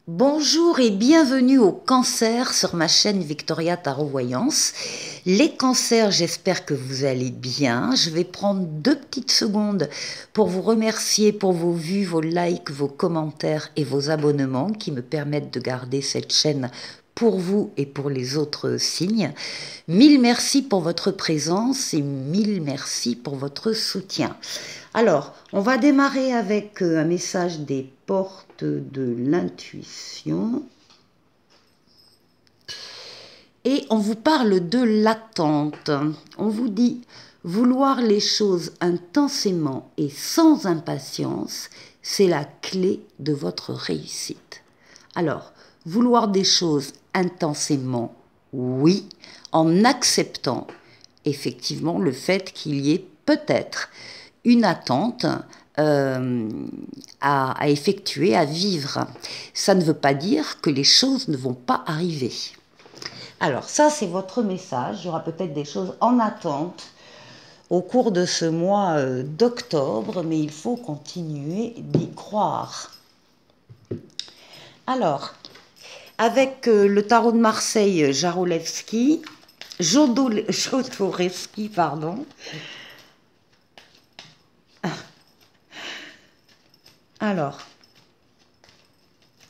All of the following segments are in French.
Bonjour et bienvenue au Cancer sur ma chaîne Victoria Tarot Voyance. Les cancers, j'espère que vous allez bien. Je vais prendre 2 petites secondes pour vous remercier pour vos vues, vos likes, vos commentaires et vos abonnements qui me permettent de garder cette chaîne pour vous et pour les autres signes. Mille merci pour votre présence et mille merci pour votre soutien. Alors, on va démarrer avec un message des portes de l'intuition. Et on vous parle de l'attente. On vous dit vouloir les choses intensément et sans impatience, c'est la clé de votre réussite. Alors, vouloir des choses intensément, oui, en acceptant effectivement le fait qu'il y ait peut-être une attente à effectuer, à vivre. Ça ne veut pas dire que les choses ne vont pas arriver. Alors ça, c'est votre message. Il y aura peut-être des choses en attente au cours de ce mois d'octobre, mais il faut continuer d'y croire. Alors, avec le tarot de Marseille, Jodorowsky, pardon. Alors,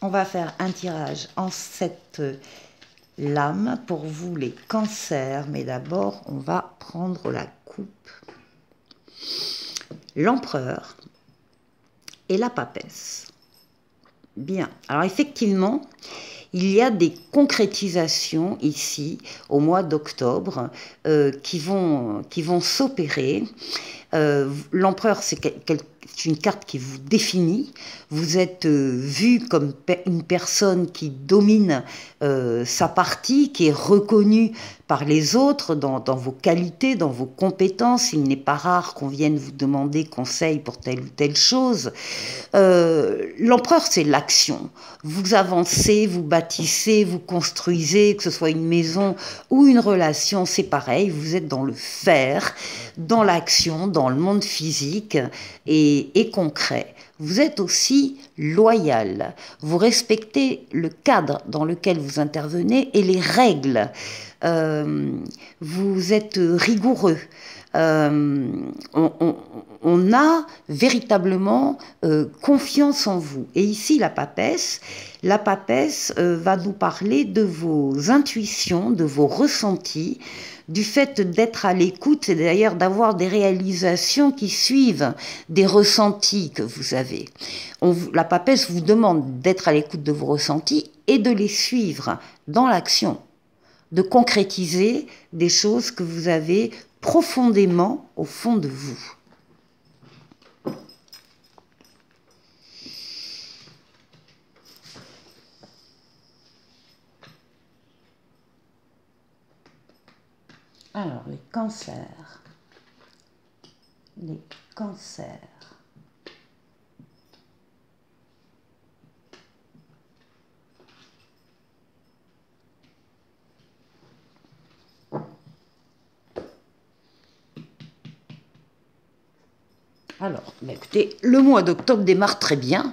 on va faire un tirage en 7 lames pour vous les cancers, mais d'abord, on va prendre la coupe, l'empereur et la papesse. Bien, alors effectivement, il y a des concrétisations ici, au mois d'octobre, qui vont s'opérer. L'empereur, c'est une carte qui vous définit. Vous êtes vu comme une personne qui domine sa partie, qui est reconnue par les autres dans vos qualités, dans vos compétences. Il n'est pas rare qu'on vienne vous demander conseil pour telle ou telle chose. L'empereur, c'est l'action. Vous avancez, vous bâtissez, vous construisez, que ce soit une maison ou une relation, c'est pareil. Vous êtes dans le faire, dans l'action, dans le monde physique et concret. Vous êtes aussi loyal. Vous respectez le cadre dans lequel vous intervenez et les règles. Vous êtes rigoureux. On a véritablement confiance en vous. Et ici, la papesse va nous parler de vos intuitions, de vos ressentis, du fait d'être à l'écoute et d'ailleurs d'avoir des réalisations qui suivent des ressentis que vous avez. La papesse vous demande d'être à l'écoute de vos ressentis et de les suivre dans l'action, de concrétiser des choses que vous avez profondément au fond de vous. Alors, les cancers. Les cancers. Alors, écoutez, le mois d'octobre démarre très bien.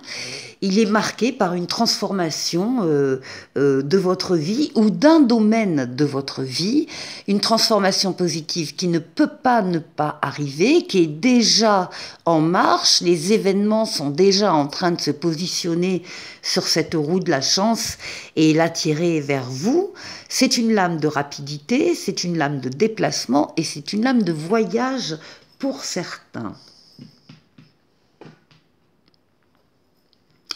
Il est marqué par une transformation de votre vie ou d'un domaine de votre vie, une transformation positive qui ne peut pas ne pas arriver, qui est déjà en marche. Les événements sont déjà en train de se positionner sur cette roue de la chance et l'attirer vers vous. C'est une lame de rapidité, c'est une lame de déplacement et c'est une lame de voyage pour certains.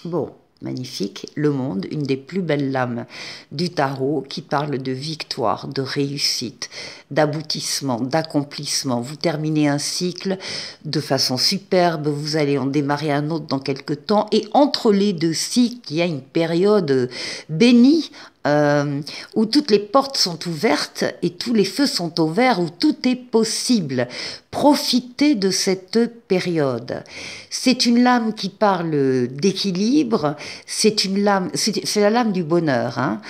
Bon, magnifique, le monde, une des plus belles lames du tarot qui parle de victoire, de réussite, d'aboutissement, d'accomplissement. Vous terminez un cycle de façon superbe, vous allez en démarrer un autre dans quelques temps et entre les deux cycles, il y a une période bénie où toutes les portes sont ouvertes et tous les feux sont au vert, où tout est possible. Profitez de cette période. C'est une lame qui parle d'équilibre, c'est la lame du bonheur. Hein.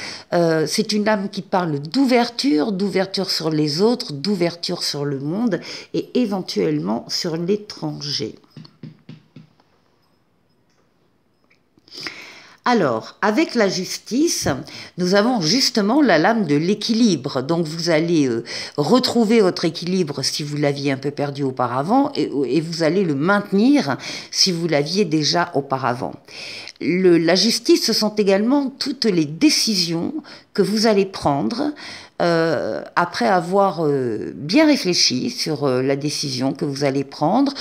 C'est une lame qui parle d'ouverture, d'ouverture sur les autres, d'ouverture sur le monde et éventuellement sur l'étranger. Alors, avec la justice, nous avons justement la lame de l'équilibre. Donc, vous allez retrouver votre équilibre si vous l'aviez un peu perdu auparavant et vous allez le maintenir si vous l'aviez déjà auparavant. La justice, ce sont également toutes les décisions que vous allez prendre après avoir bien réfléchi sur la décision que vous allez prendre,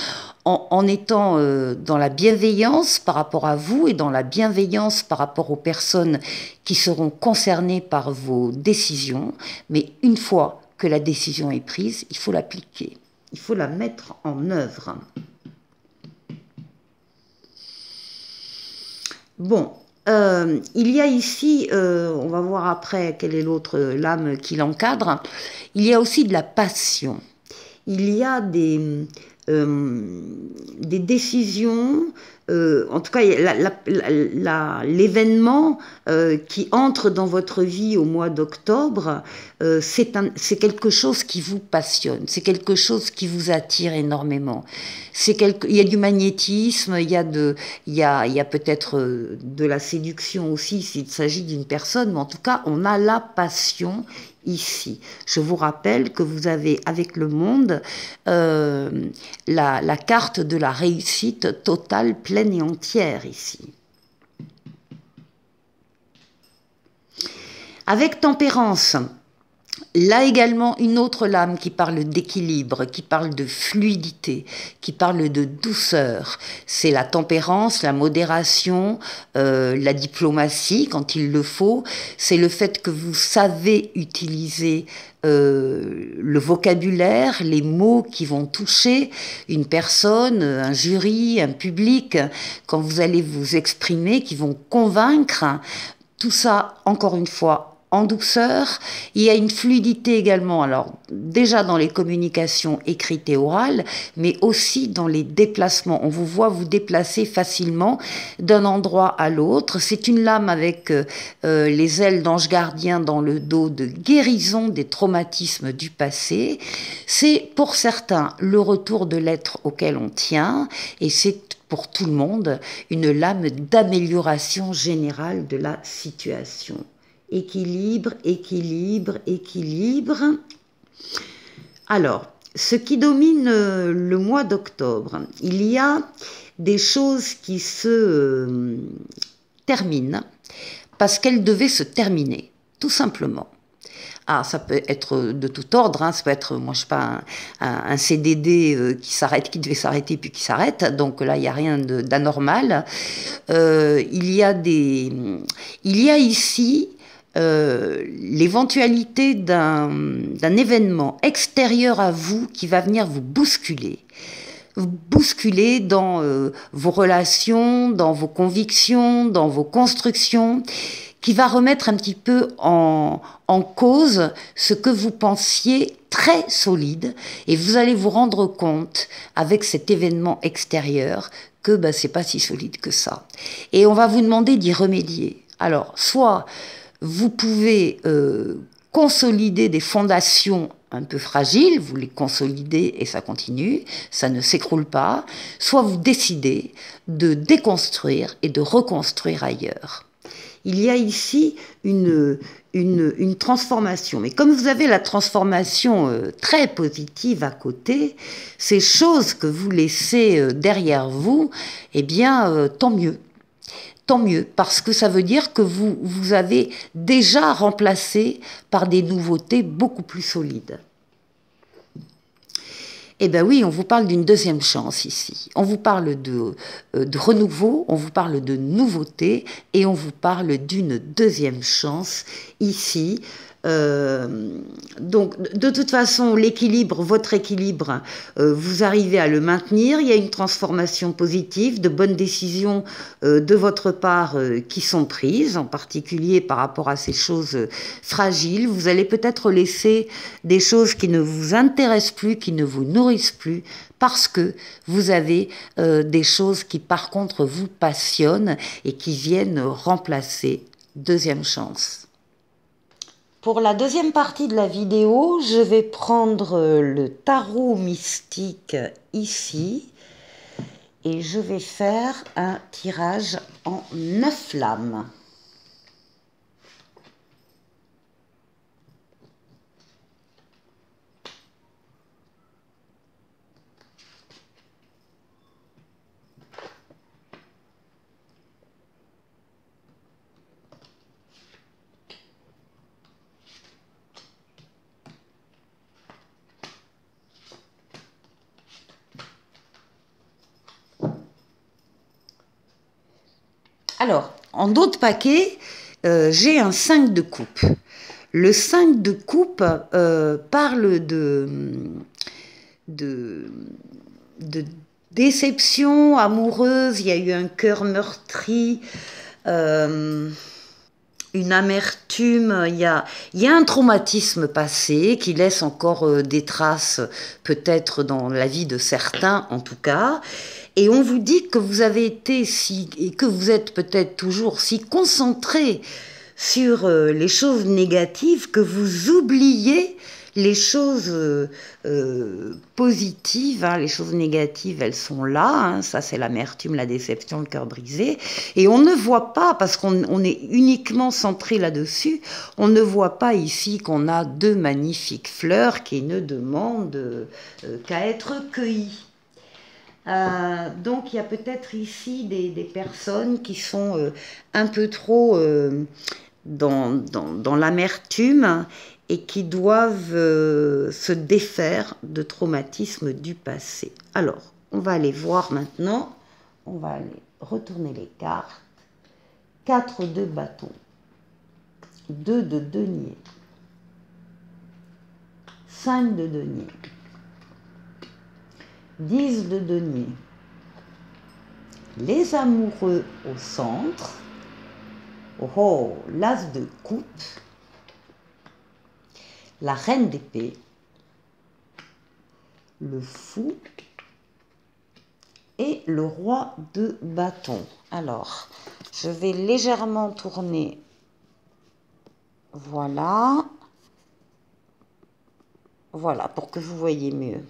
en étant dans la bienveillance par rapport à vous et dans la bienveillance par rapport aux personnes qui seront concernées par vos décisions. Mais une fois que la décision est prise, il faut l'appliquer, il faut la mettre en œuvre. Bon, il y a ici, on va voir après quelle est l'autre lame qui l'encadre, il y a aussi de la passion. Il y a des décisions, en tout cas l'événement qui entre dans votre vie au mois d'octobre, c'est quelque chose qui vous passionne, c'est quelque chose qui vous attire énormément. Il y a du magnétisme, il y a peut-être de la séduction aussi s'il s'agit d'une personne, mais en tout cas on a la passion ici. Je vous rappelle que vous avez avec le monde la carte de la réussite totale, pleine et entière ici. Avec tempérance, là également une autre lame qui parle d'équilibre, qui parle de fluidité, qui parle de douceur. C'est la tempérance, la modération, la diplomatie quand il le faut. C'est le fait que vous savez utiliser le vocabulaire, les mots qui vont toucher une personne, un jury, un public, quand vous allez vous exprimer, qui vont convaincre. Tout ça, encore une fois, en douceur. Il y a une fluidité également, alors déjà dans les communications écrites et orales, mais aussi dans les déplacements. On vous voit vous déplacer facilement d'un endroit à l'autre. C'est une lame avec les ailes d'ange gardien dans le dos de guérison des traumatismes du passé. C'est pour certains le retour de l'être auquel on tient, et c'est pour tout le monde une lame d'amélioration générale de la situation. Équilibre, équilibre, équilibre. Alors, ce qui domine le mois d'octobre, il y a des choses qui se terminent parce qu'elles devaient se terminer, tout simplement. Ah, ça peut être de tout ordre, hein. Ça peut être, moi je sais pas, un CDD qui s'arrête, qui devait s'arrêter puis qui s'arrête, donc là il n'y a rien d'anormal. Il y a ici l'éventualité d'un événement extérieur à vous qui va venir vous bousculer dans vos relations, dans vos convictions, dans vos constructions, qui va remettre un petit peu en cause ce que vous pensiez très solide, et vous allez vous rendre compte avec cet événement extérieur que c'est pas si solide que ça. Et on va vous demander d'y remédier. Alors, soit vous pouvez consolider des fondations un peu fragiles, vous les consolidez et ça continue, ça ne s'écroule pas, soit vous décidez de déconstruire et de reconstruire ailleurs. Il y a ici une transformation. Mais comme vous avez la transformation très positive à côté, ces choses que vous laissez derrière vous, eh bien, tant mieux. Tant mieux, parce que ça veut dire que vous avez déjà remplacé par des nouveautés beaucoup plus solides. Eh bien oui, on vous parle d'une deuxième chance ici. On vous parle de renouveau, on vous parle de nouveauté et on vous parle d'une deuxième chance ici. Donc de toute façon l'équilibre, votre équilibre, vous arrivez à le maintenir. Il y a une transformation positive, de bonnes décisions de votre part qui sont prises, en particulier par rapport à ces choses fragiles. Vous allez peut-être laisser des choses qui ne vous intéressent plus, qui ne vous nourrissent plus, parce que vous avez des choses qui par contre vous passionnent et qui viennent remplacer. Deuxième chance. Pour la deuxième partie de la vidéo, je vais prendre le tarot mystique ici Et je vais faire un tirage en 9 lames. Alors, en d'autres paquets, j'ai un 5 de coupe. Le 5 de coupe parle de, de déception amoureuse, il y a eu un cœur meurtri, une amertume, il y a un traumatisme passé qui laisse encore des traces peut-être dans la vie de certains en tout cas. Et on vous dit que vous avez été et que vous êtes peut-être toujours si concentré sur les choses négatives que vous oubliez les choses positives, hein. Les choses négatives, elles sont là, hein. Ça c'est l'amertume, la déception, le cœur brisé, et on ne voit pas, parce qu'on est uniquement centré là-dessus, on ne voit pas ici qu'on a 2 magnifiques fleurs qui ne demandent qu'à être cueillies. Donc il y a peut-être ici des personnes qui sont un peu trop dans l'amertume et qui doivent se défaire de traumatismes du passé. Alors, on va aller voir maintenant, on va aller retourner les cartes. 4 de bâton, 2 de denier, 5 de denier, 10 de denier, les amoureux au centre, oh, l'as de coupe, la reine d'épée, le fou et le roi de bâton. Alors, je vais légèrement tourner, voilà, voilà, pour que vous voyez mieux.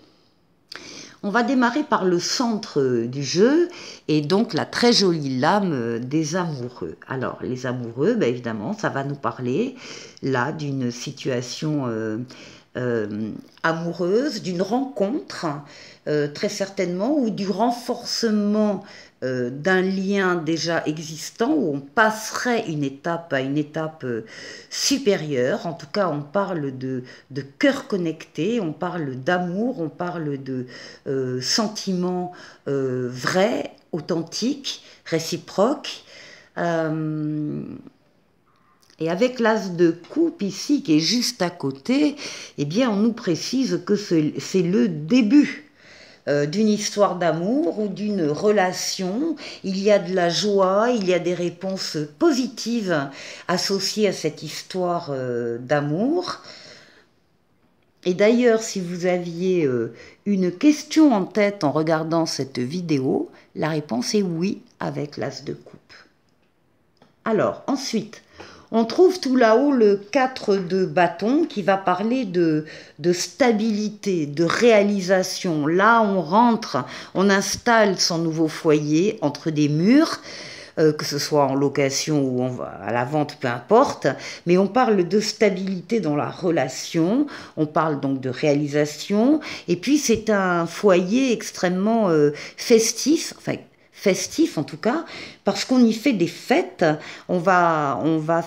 On va démarrer par le centre du jeu et donc la très jolie lame des amoureux. Alors, les amoureux, ben évidemment, ça va nous parler là d'une situation amoureuse, d'une rencontre, très certainement, ou du renforcement d'un lien déjà existant, où on passerait une étape à une étape supérieure. En tout cas, on parle de cœur connecté, on parle d'amour, on parle de sentiments vrais, authentiques, réciproques. Et avec l'as de coupe ici, qui est juste à côté, eh bien, on nous précise que c'est le début d'une histoire d'amour ou d'une relation. Il y a de la joie, il y a des réponses positives associées à cette histoire d'amour. Et d'ailleurs, si vous aviez une question en tête en regardant cette vidéo, la réponse est oui avec l'as de coupe. Alors, ensuite, on trouve tout là-haut le 4 de bâton qui va parler de stabilité, de réalisation. Là, on rentre, on installe son nouveau foyer entre des murs, que ce soit en location ou à la vente, peu importe. Mais on parle de stabilité dans la relation, on parle donc de réalisation. Et puis, c'est un foyer extrêmement festif, enfin, festif en tout cas, parce qu'on y fait des fêtes, on va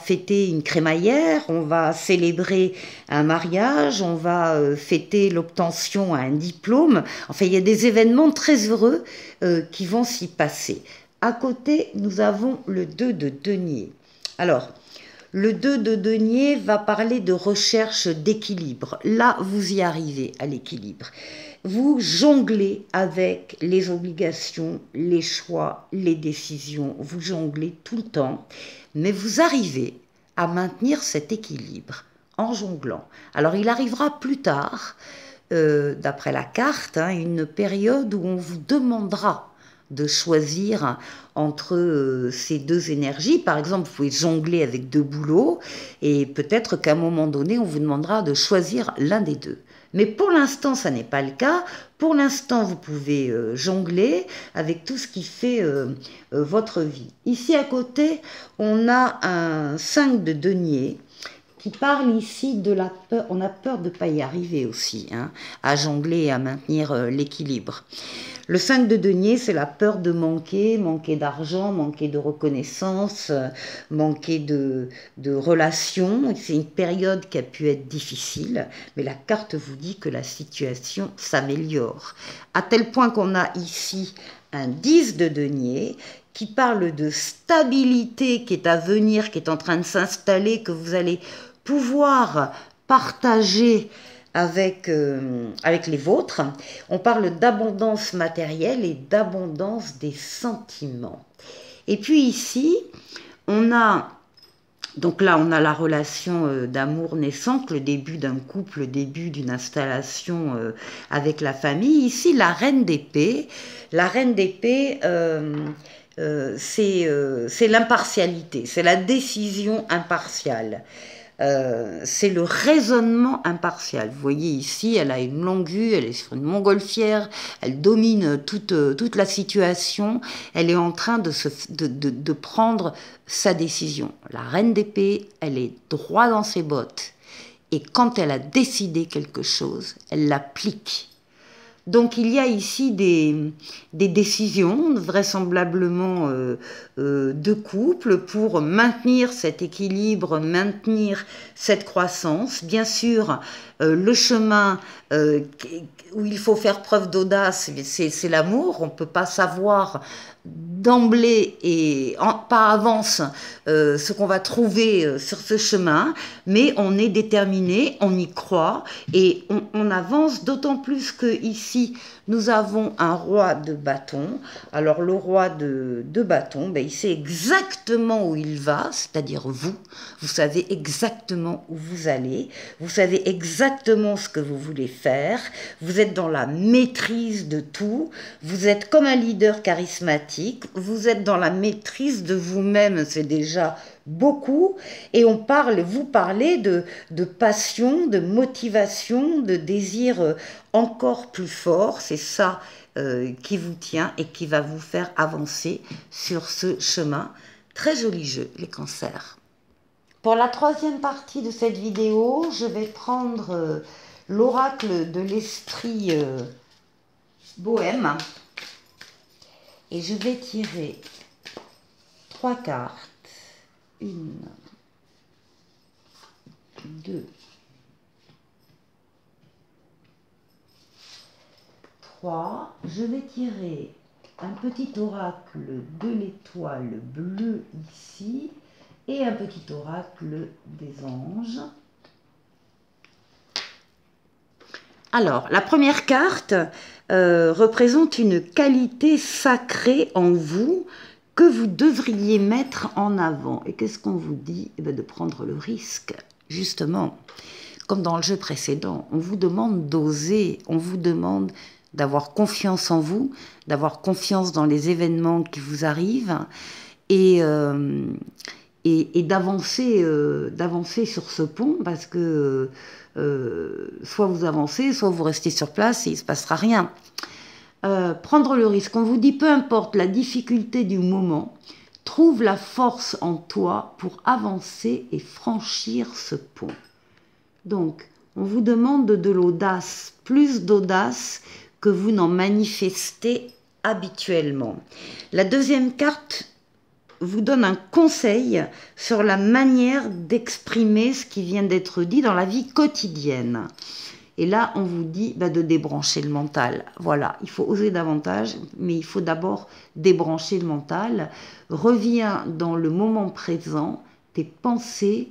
fêter une crémaillère, on va célébrer un mariage, on va fêter l'obtention à un diplôme, enfin il y a des événements très heureux qui vont s'y passer. À côté, nous avons le 2 de denier. Alors, le 2 de denier va parler de recherche d'équilibre. Là, vous y arrivez à l'équilibre. Vous jonglez avec les obligations, les choix, les décisions. Vous jonglez tout le temps, mais vous arrivez à maintenir cet équilibre en jonglant. Alors, il arrivera plus tard, d'après la carte, une période où on vous demandera de choisir entre ces 2 énergies. Par exemple, vous pouvez jongler avec 2 boulots et peut-être qu'à un moment donné, on vous demandera de choisir l'un des 2. Mais pour l'instant, ça n'est pas le cas. Pour l'instant, vous pouvez jongler avec tout ce qui fait votre vie. Ici à côté, on a un 5 de denier qui parle ici de la peur. On a peur de ne pas y arriver aussi, hein, à jongler et à maintenir l'équilibre. Le 5 de denier, c'est la peur de manquer d'argent, manquer de reconnaissance, manquer de relations. C'est une période qui a pu être difficile, mais la carte vous dit que la situation s'améliore. À tel point qu'on a ici un 10 de denier qui parle de stabilité qui est à venir, qui est en train de s'installer, que vous allez pouvoir partager avec les vôtres. On parle d'abondance matérielle et d'abondance des sentiments. Et puis ici, on a, donc là on a la relation d'amour naissante, le début d'un couple, le début d'une installation avec la famille. Ici, la reine d'épée. La reine d'épée, c'est l'impartialité, c'est la décision impartiale. C'est le raisonnement impartial. Vous voyez ici, elle a une longue vue, elle est sur une montgolfière, elle domine toute la situation, elle est en train de prendre sa décision. La reine d'épée, elle est droit dans ses bottes. Et quand elle a décidé quelque chose, elle l'applique. Donc il y a ici des décisions vraisemblablement de couple pour maintenir cet équilibre, maintenir cette croissance. Bien sûr, le chemin où il faut faire preuve d'audace, c'est l'amour. On ne peut pas savoir d'emblée et par avance ce qu'on va trouver sur ce chemin, mais on est déterminé, on y croit et on avance, d'autant plus que ici nous avons un roi de bâton. Alors le roi de bâton, ben, il sait exactement où il va, c'est-à-dire vous savez exactement où vous allez, vous savez exactement ce que vous voulez faire, vous êtes dans la maîtrise de tout, vous êtes comme un leader charismatique, vous êtes dans la maîtrise de vous-même, c'est déjà beaucoup, et vous parlez de passion, de motivation, de désir encore plus fort. C'est ça qui vous tient et qui va vous faire avancer sur ce chemin. Très joli jeu, les cancers. Pour la troisième partie de cette vidéo, je vais prendre l'oracle de l'esprit bohème et je vais tirer 3 cartes. 1, 2, 3. Je vais tirer un petit oracle de l'étoile bleue ici et un petit oracle des anges. Alors, la première carte représente une qualité sacrée en vous que vous devriez mettre en avant. Et qu'est-ce qu'on vous dit? Eh bien, de prendre le risque, justement. Comme dans le jeu précédent, on vous demande d'oser, on vous demande d'avoir confiance en vous, d'avoir confiance dans les événements qui vous arrivent et d'avancer sur ce pont parce que soit vous avancez, soit vous restez sur place et il ne se passera rien. Prendre le risque, on vous dit peu importe la difficulté du moment, trouve la force en toi pour avancer et franchir ce pont. Donc, on vous demande de l'audace, plus d'audace que vous n'en manifestez habituellement. La deuxième carte vous donne un conseil sur la manière d'exprimer ce qui vient d'être dit dans la vie quotidienne. Et là, on vous dit de débrancher le mental. Voilà, il faut oser davantage, mais il faut d'abord débrancher le mental. Reviens dans le moment présent, tes pensées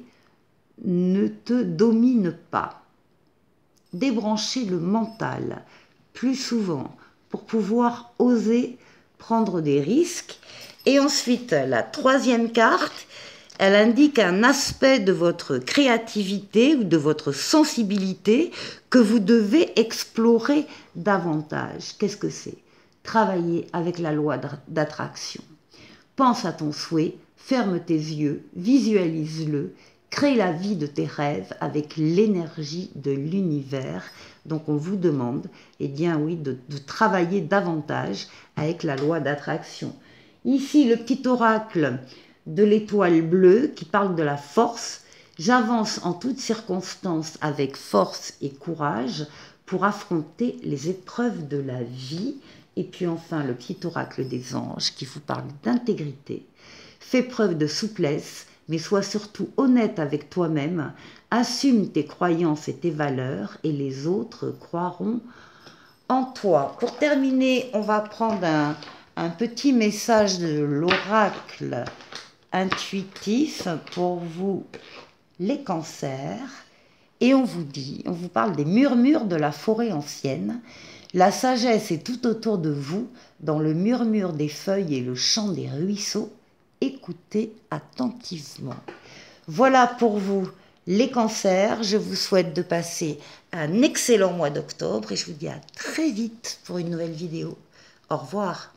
ne te dominent pas. Débrancher le mental plus souvent pour pouvoir oser prendre des risques. Et ensuite, la troisième carte, elle indique un aspect de votre créativité ou de votre sensibilité que vous devez explorer davantage. Qu'est-ce que c'est? Travailler avec la loi d'attraction. Pense à ton souhait, ferme tes yeux, visualise-le Crée la vie de tes rêves avec l'énergie de l'univers. Donc on vous demande, eh bien oui, de travailler davantage avec la loi d'attraction. Ici, le petit oracle de l'étoile bleue qui parle de la force. J'avance en toutes circonstances avec force et courage pour affronter les épreuves de la vie. Et puis enfin, le petit oracle des anges qui vous parle d'intégrité. Fais preuve de souplesse, mais sois surtout honnête avec toi-même. Assume tes croyances et tes valeurs et les autres croiront en toi. Pour terminer, on va prendre un petit message de l'oracle intuitif pour vous, les cancers. Et on vous parle des murmures de la forêt ancienne. La sagesse est tout autour de vous, dans le murmure des feuilles et le chant des ruisseaux. Écoutez attentivement. Voilà pour vous, les cancers. Je vous souhaite de passer un excellent mois d'octobre et je vous dis à très vite pour une nouvelle vidéo. Au revoir.